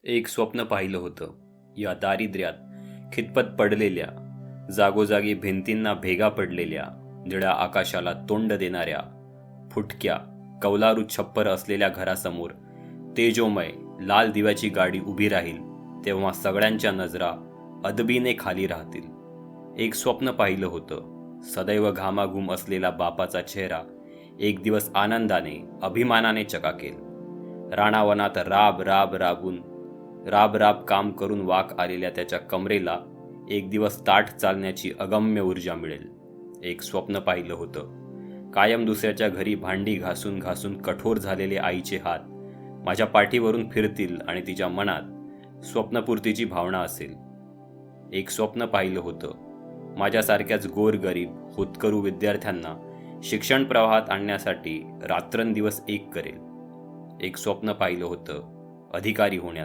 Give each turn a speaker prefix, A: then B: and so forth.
A: एक स्वप्न पाहिलं होतं. या दारिद्र्यात खितपत पडलेल्या, जागोजागी भिंतींना भेगा पडलेल्या, निळ्या आकाशाला तोंड देणाऱ्या, फुटक्या कौलारू छप्पर असलेल्या घरासमोर तेजोमय लाल दिव्याची गाडी उभी राहील, तेव्हा सगळ्यांच्या नजरा अदबीने खाली राहतील. एक स्वप्न पाहिलं होतं. सदैव घामाघूम असलेला बापाचा चेहरा एक दिवस आनंदाने, अभिमानाने चकाकेल. रानावनात राब राब काम करून वाक आलेल्या त्याच्या कमरेला एक दिवस ताठ चालण्याची अगम्य ऊर्जा मिळेल. एक स्वप्न पाहिलं होतं. कायम दुसऱ्याच्या घरी भांडी घासून घासून कठोर झालेले आईचे हात माझ्या पाठीवरून फिरतील आणि तिच्या मनात स्वप्नपूर्तीची भावना असेल. एक स्वप्न पाहिलं होतं. माझ्यासारख्याच गोरगरीब होतकरू विद्यार्थ्यांना शिक्षण प्रवाहात आणण्यासाठी रात्रंदिवस एक करेल. एक स्वप्न पाहिलं होतं. अधिकारी होण्याचं.